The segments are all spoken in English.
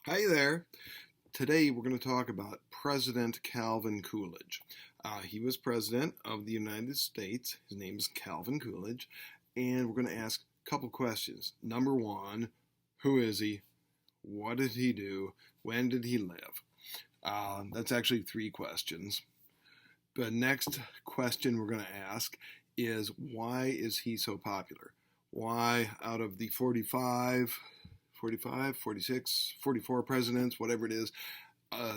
Hi there. Today we're going to talk about President Calvin Coolidge. He was president of the United States. His name is Calvin Coolidge. And we're going to ask a couple questions. Number one, who is he? What did he do? When did he live? That's actually three questions. The next question we're going to ask is why is he so popular? Why, out of the 46, 44 presidents, whatever it is,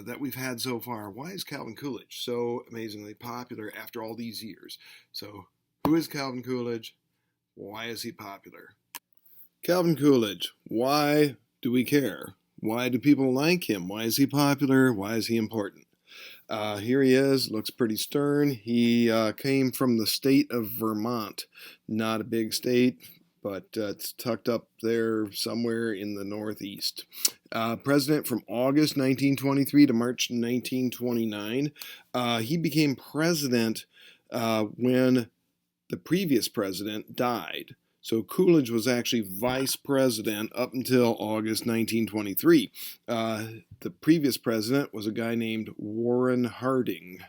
that we've had so far, why is Calvin Coolidge so amazingly popular after all these years? So, who is Calvin Coolidge? Why is he popular? Calvin Coolidge, why do we care? Why do people like him? Why is he popular? Why is he important? Here he is, looks pretty stern. He came from the state of Vermont, not a big state, but it's tucked up there somewhere in the Northeast. President from August 1923 to March 1929. He became president when the previous president died. So Coolidge was actually vice president up until August 1923. The previous president was a guy named Warren Harding.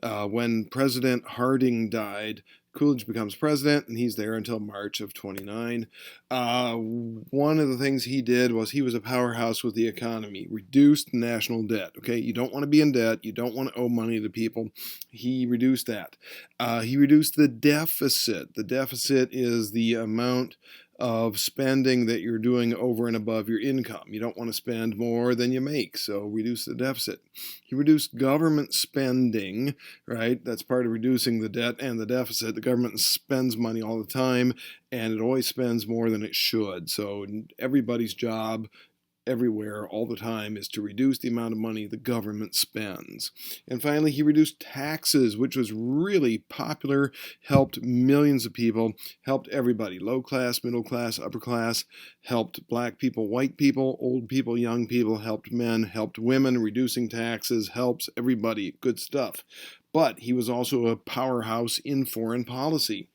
When President Harding died, Coolidge becomes president, and he's there until March of 29. One of the things he did was he was a powerhouse with the economy, reduced national debt. Okay, you don't want to be in debt. You don't want to owe money to people. He reduced that. He reduced the deficit. The deficit is the amount of spending that you're doing over and above your income. You don't want to spend more than you make, so reduce the deficit. He reduced government spending, right? That's part of reducing the debt and the deficit. The government spends money all the time, and it always spends more than it should. So everybody's job everywhere all the time is to reduce the amount of money the government spends. And finally, he reduced taxes, which was really popular, helped millions of people, helped everybody, low class, middle class, upper class, helped black people, white people, old people, young people, helped men, helped women. Reducing taxes helps everybody. Good stuff. But he was also a powerhouse in foreign policy.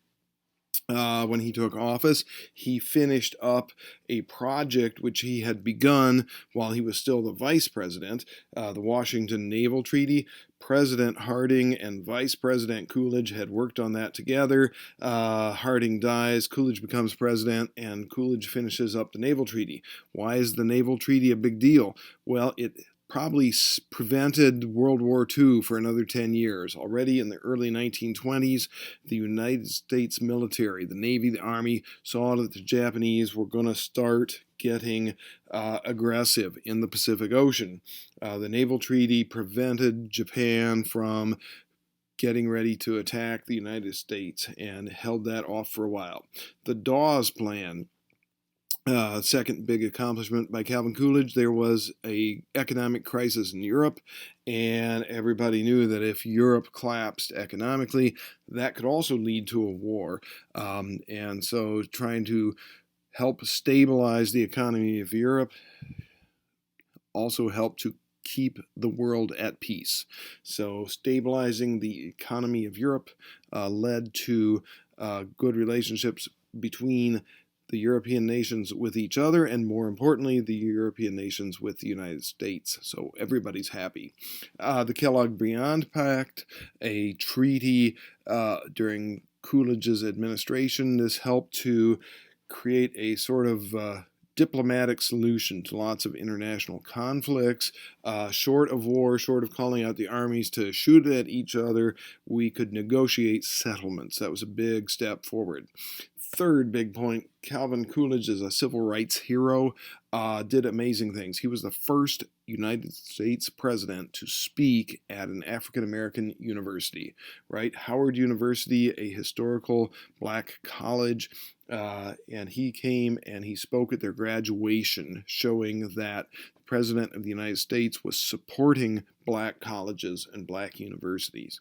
When he took office, he finished up a project which he had begun while he was still the vice president, the Washington Naval Treaty. President Harding and Vice President Coolidge had worked on that together. Harding dies, Coolidge becomes president, and Coolidge finishes up the Naval Treaty. Why is the Naval Treaty a big deal? Well, it probably prevented World War II for another 10 years. Already in the early 1920s, the United States military, the Navy, the Army, saw that the Japanese were going to start getting aggressive in the Pacific Ocean. The Naval Treaty prevented Japan from getting ready to attack the United States and held that off for a while. The Dawes Plan, second big accomplishment by Calvin Coolidge, there was a economic crisis in Europe, and everybody knew that if Europe collapsed economically, that could also lead to a war. And so trying to help stabilize the economy of Europe also helped to keep the world at peace. So stabilizing the economy of Europe led to good relationships between the European nations with each other, and more importantly, the European nations with the United States. So everybody's happy. The Kellogg-Briand Pact, a treaty during Coolidge's administration, this helped to create a sort of diplomatic solution to lots of international conflicts. Short of war, short of calling out the armies to shoot at each other, we could negotiate settlements. That was a big step forward. Third big point, Calvin Coolidge is a civil rights hero, did amazing things. He was the first United States president to speak at an African American university, right? Howard University, a historical black college, and he came and he spoke at their graduation, showing that the President of the United States was supporting black colleges and black universities.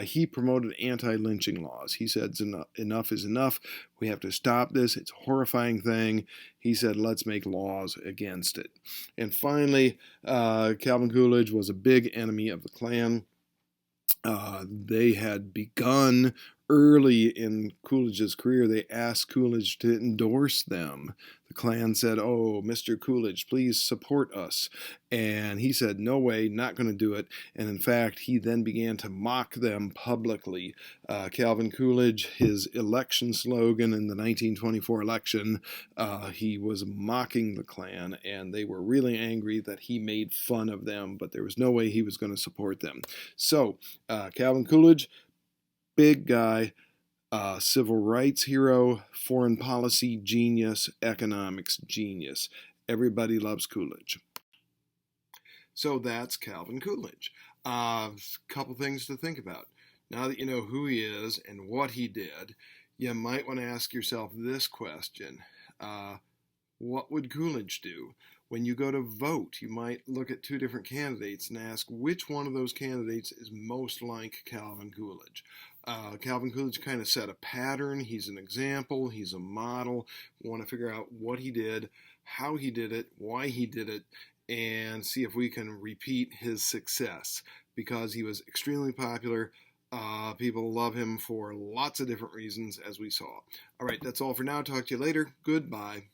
He promoted anti-lynching laws. He said enough is enough. We have to stop this. It's a horrifying thing. He said, let's make laws against it. And finally, Calvin Coolidge was a big enemy of the Klan. They had begun early in Coolidge's career, they asked Coolidge to endorse them. The Klan said, "Oh, Mr. Coolidge, please support us." And he said, "No way, not going to do it." And in fact, he then began to mock them publicly. Calvin Coolidge, his election slogan in the 1924 election, he was mocking the Klan, and they were really angry that he made fun of them, but there was no way he was going to support them. So, Calvin Coolidge, big guy, civil rights hero, foreign policy genius, economics genius. Everybody loves Coolidge. So that's Calvin Coolidge. A couple things to think about. Now that you know who he is and what he did, you might want to ask yourself this question. What would Coolidge do? When you go to vote, you might look at two different candidates and ask which one of those candidates is most like Calvin Coolidge. Calvin Coolidge kind of set a pattern. He's an example. He's a model. We want to figure out what he did, how he did it, why he did it, and see if we can repeat his success, because he was extremely popular. People love him for lots of different reasons, as we saw. All right, that's all for now. Talk to you later. Goodbye.